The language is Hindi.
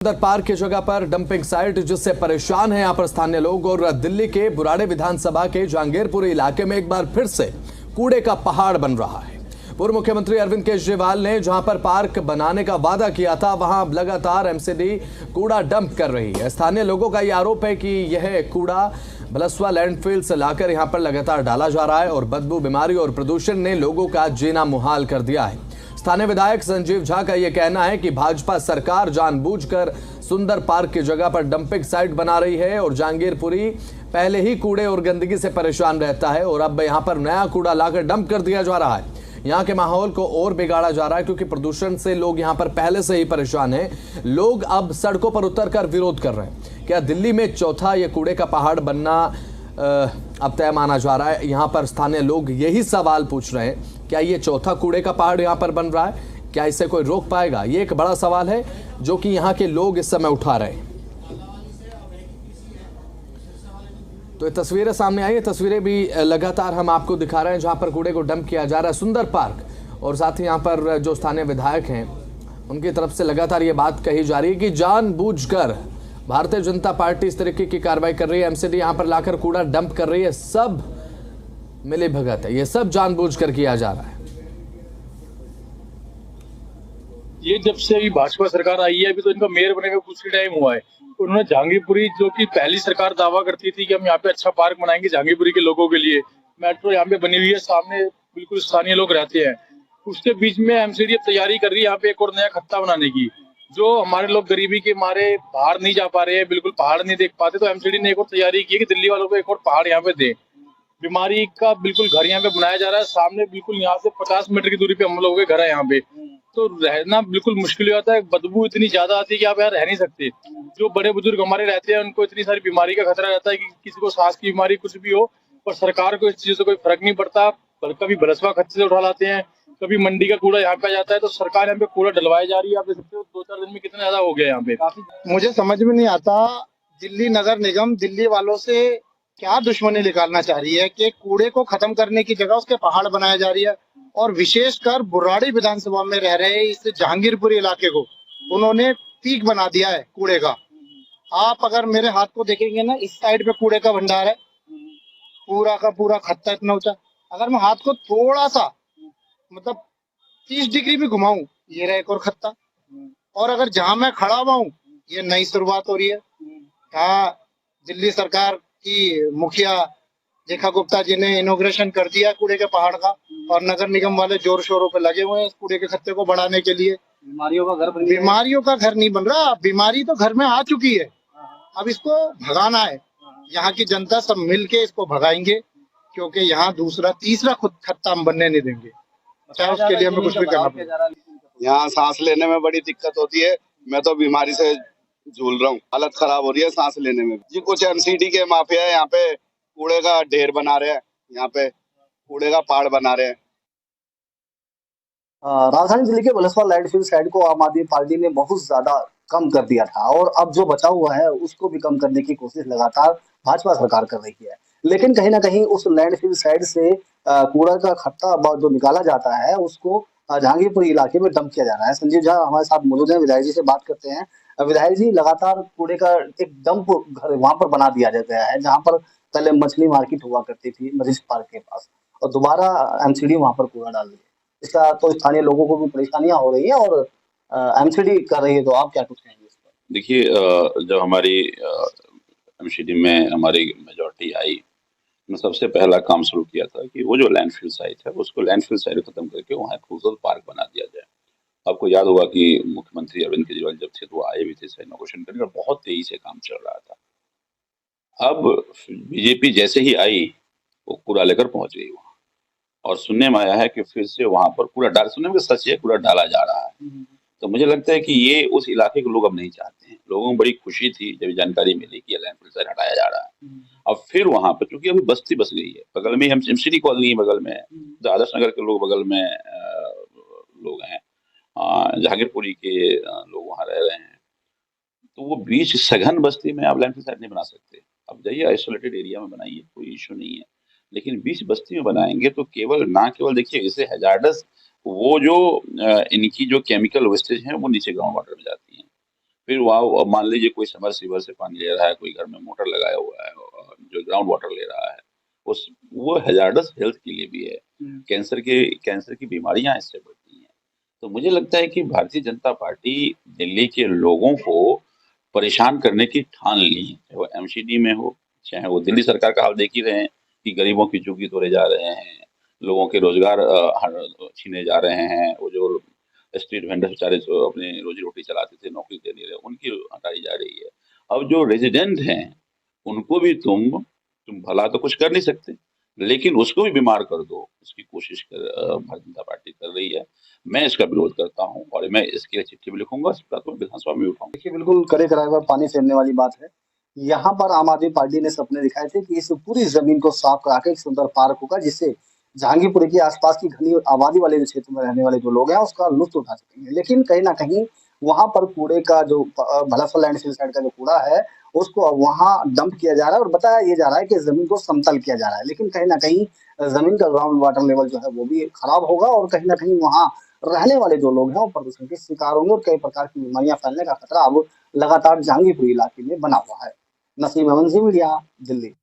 सुंदर पार्क की जगह पर डंपिंग साइट जिससे परेशान हैं यहां पर स्थानीय लोग। और दिल्ली के बुराड़े विधानसभा के जहांगीरपुरी इलाके में एक बार फिर से कूड़े का पहाड़ बन रहा है। पूर्व मुख्यमंत्री अरविंद केजरीवाल ने जहां पर पार्क बनाने का वादा किया था, वहां लगातार एमसीडी कूड़ा डंप कर रही है। स्थानीय लोगों का यह आरोप है कि यह कूड़ा बलसवा लैंडफिल से लाकर यहां पर लगातार डाला जा रहा है और बदबू, बीमारी और प्रदूषण ने लोगों का जीना मुहाल कर दिया है। स्थानीय विधायक संजीव झा का यह कहना है कि भाजपा सरकार जानबूझकर सुंदर पार्क की जगह पर डंपिंग साइट बना रही है और जहांगीरपुरी पहले ही कूड़े और गंदगी से परेशान रहता है और अब यहां पर नया कूड़ा लाकर डंप कर दिया जा रहा है। यहां के माहौल को और बिगाड़ा जा रहा है क्योंकि प्रदूषण से लोग यहां पर पहले से ही परेशान हैं। लोग अब सड़कों पर उतरकर विरोध कर रहे हैं। क्या दिल्ली में चौथा ये कूड़े का पहाड़ बनना अब तय माना जा रहा है? यहां पर स्थानीय लोग यही सवाल पूछ रहे हैं, क्या ये चौथा कूड़े का पहाड़ यहां पर बन रहा है? क्या इसे कोई रोक पाएगा? ये एक बड़ा सवाल है जो कि यहां के लोग इस समय उठा रहे हैं। तो ये तस्वीरें सामने आई है, तस्वीरें भी लगातार हम आपको दिखा रहे हैं जहां पर कूड़े को डंप किया जा रहा है सुंदर पार्क। और साथ ही यहां पर जो स्थानीय विधायक हैं उनकी तरफ से लगातार ये बात कही जा रही है कि जानबूझकर भारतीय जनता पार्टी इस तरीके की कार्रवाई कर रही है, एमसीडी यहां पर लाकर कूड़ा डंप कर रही है। सब मिली भगत है, ये सब जानबूझकर किया जा रहा है। ये जब से अभी भाजपा सरकार आई है, अभी तो इनका मेयर बने हुए कुछ ही टाइम हुआ है। उन्होंने जहांगीरपुरी, जो कि पहली सरकार दावा करती थी कि हम यहाँ पे अच्छा पार्क बनाएंगे जहांगीरपुरी के लोगों के लिए, मेट्रो यहाँ पे बनी हुई है, सामने बिल्कुल स्थानीय लोग रहते हैं, उसके बीच में एमसीडी तैयारी कर रही है यहाँ पे एक और नया खत्ता बनाने की। जो हमारे लोग गरीबी के मारे बाहर नहीं जा पा रहे हैं, बिल्कुल पहाड़ नहीं देख पाते, तो एमसीडी ने एक और तैयारी की है कि दिल्ली वालों को एक और पहाड़ यहाँ पे दे। बीमारी का बिल्कुल घर यहाँ पे बनाया जा रहा है, सामने बिल्कुल यहाँ से 50 मीटर की दूरी पे हम लोगों के घर है यहाँ पे, तो रहना बिल्कुल मुश्किल हो जाता है। बदबू इतनी ज्यादा आती है कि आप यहाँ रह नहीं सकते। जो बड़े बुजुर्ग हमारे रहते हैं उनको इतनी सारी बीमारी का खतरा रहता है कि किसी को सांस की बीमारी कुछ भी हो, और सरकार को इस चीज से कोई फर्क नहीं पड़ता। कभी बलसवा खत्ते से उठा लाते हैं, कभी मंडी का कूड़ा यहाँ पे आ जाता है, तो सरकार यहाँ पे कूड़ा डलवाई जा रही है। आप देख सकते हो 2-4 दिन में कितना ज्यादा हो गया यहाँ पे। मुझे समझ में नहीं आता दिल्ली नगर निगम दिल्ली वालों से क्या दुश्मनी निकालना चाह रही है कि कूड़े को खत्म करने की जगह उसके पहाड़ बनाया जा रही है। और विशेषकर बुराड़ी विधानसभा में रह रहे इस जहांगीरपुरी इलाके को उन्होंने पीक बना दिया है कूड़े का। आप अगर मेरे हाथ को देखेंगे ना, इस साइड पे कूड़े का भंडार है, पूरा का पूरा खत्ता इतना ऊंचा। अगर मैं हाथ को थोड़ा सा मतलब 30 डिग्री भी घुमाऊं, ये रहा एक और खत्ता। और अगर जहां मैं खड़ा हुआ हूं, ये नई शुरुआत हो रही है। हाँ, दिल्ली सरकार की मुखिया रेखा गुप्ता जी ने इनॉग्रेशन कर दिया कूड़े के पहाड़ का, और नगर निगम वाले जोर शोरों पे लगे हुए हैं इस कूड़े के खत्ते को बढ़ाने के लिए। बीमारियों का घर नहीं बन रहा, बीमारी तो घर में आ चुकी है, अब इसको भगाना है। यहाँ की जनता सब मिलके इसको भगाएंगे, क्योंकि यहाँ दूसरा तीसरा खुद खत्ता हम बनने नहीं देंगे, चाहे उसके लिए हमें कुछ भी करना पड़े। यहाँ सांस लेने में बड़ी दिक्कत होती है, मैं तो बीमारी से झूल रहा हूँ, हालत खराब हो रही है सांस लेने में जी। कुछ एमसीडी के माफिया यहाँ पे कूड़े का ढेर बना रहे हैं, यहाँ पे कूड़े का पहाड़ बना रहे हैं। राजधानी दिल्ली के बलसवा लैंडफिल साइड को आम आदमी पार्टी ने बहुत ज्यादा कम कर दिया था और अब जो बचा हुआ है उसको भी कम करने की कोशिश लगातार भाजपा सरकार कर रही है। लेकिन कहीं ना कहीं उस लैंडफिल साइड से कूड़ा का खत्ता जो निकाला जाता है उसको जहांगीरपुरी इलाके में डंप किया जा रहा है। संजीव झा हमारे साथ मौजूद है, विधायक जी से बात करते हैं। विधायक जी, लगातार कूड़े का एक डंप घर वहां पर बना दिया गया है जहां पर पहले मछली मार्केट हुआ करती थी मरीज पार्क के पास, और दोबारा एमसीडी वहां पर कूड़ा डाल दिया। इसका तो स्थानीय लोगों को भी परेशानियां हो रही है और एमसीडी कर रही है, तो आप क्या कुछ कहेंगे इस पर? देखिए, जब हमारी एमसीडी में हमारी मेजॉरिटी आई, मैं सबसे पहला काम शुरू किया था कि वो जो लैंडफिल साइट है उसको लैंडफिल साइट खत्म करके वहाँ एक खूबसूरत पार्क बना दिया जाए। आपको याद होगा कि मुख्यमंत्री अरविंद केजरीवाल जब थे तो वो आए भी थे इसका इनॉग्रेशन करने, और बहुत तेजी से काम चल रहा था। अब बीजेपी जैसे ही आई वो कूड़ा लेकर पहुंच गई वहाँ, और सुनने में आया है कि फिर से वहां पर कूड़ा डाल, सुनने में सच है, कूड़ा डाला जा रहा है। तो मुझे लगता है कि ये उस इलाके के लोग अब नहीं चाहते हैं। लोगों को बड़ी खुशी थी जब जानकारी मिली कि लैंडफिल से हटाया जा रहा है। अब फिर वहां पर, क्योंकि अभी बस्ती बस गई है, बगल में हम एमसीडी कॉलोनी बगल में है, आदर्श नगर के लोग बगल में लोग हैं, जहांगीरपुरी के लोग वहां रह रहे हैं, तो वो बीच सघन बस्ती में आप लैंडफिल साइट नहीं बना सकते। अब जाइए आइसोलेटेड एरिया में बनाइए, कोई इश्यू नहीं है, लेकिन बीच बस्ती में बनाएंगे तो केवल देखिए इससे हैजार्डस वो जो इनकी जो केमिकल वेस्टेज है वो नीचे ग्राउंड वाटर में जाती है, फिर वहाँ मान लीजिए कोई समरसीवर से पानी ले रहा है, कोई घर में मोटर लगाया हुआ है और जो ग्राउंड वाटर ले रहा है, उस वो हैजार्डस हेल्थ के लिए भी है। कैंसर की बीमारियां इससे बढ़ती हैं। तो मुझे लगता है कि भारतीय जनता पार्टी दिल्ली के लोगों को परेशान करने की ठान ली है, चाहे वो एमसीडी में हो, चाहे वो दिल्ली सरकार का हाल देख ही रहे हैं कि गरीबों की झुग्गी तोड़े जा रहे हैं, लोगों के रोजगार छीने जा रहे हैं, वो जो स्ट्रीट वेंडर बेचारे जो अपनी रोजी रोटी चलाते थे, नौकरी दे नहीं रहे, उनकी हटाई जा रही है। अब जो रेजिडेंट हैं उनको भी तुम भला तो कुछ कर नहीं सकते, लेकिन उसको भी बीमार कर दो, इसकी कोशिश भारतीय जनता पार्टी कर रही है। मैं इसका विरोध करता हूँ और मैं इसके लिए चिट्ठी भी लिखूंगा, इस बात को विधानसभा में उठाऊंगा। देखिए, बिल्कुल करे कराए पर पानी फेरने वाली बात है। यहाँ पर आम आदमी पार्टी ने सपने दिखाए थे कि इस पूरी जमीन को साफ करा के एक सुंदर पार्क होगा, जिससे जहांगीरपुरी के आसपास की घनी आबादी वाले क्षेत्र में रहने वाले जो लोग हैं उसका लुत्फ उठा सकेंगे। लेकिन कहीं ना कहीं वहां पर कूड़े का जो भलासवा लैंडफिल साइड का जो कूड़ा है उसको अब वहां डंप किया जा रहा है और बताया ये जा रहा है कि जमीन को समतल किया जा रहा है। लेकिन कहीं ना कहीं जमीन का ग्राउंड वाटर लेवल जो है वो भी खराब होगा और कहीं ना कहीं वहां रहने वाले जो लोग हैं वो प्रदूषण के शिकार होंगे और कई प्रकार की बीमारियां फैलने का खतरा अब लगातार जहांगीरपुरी इलाके में बना हुआ है। नसीम अहमद, ज़ी मीडिया, दिल्ली।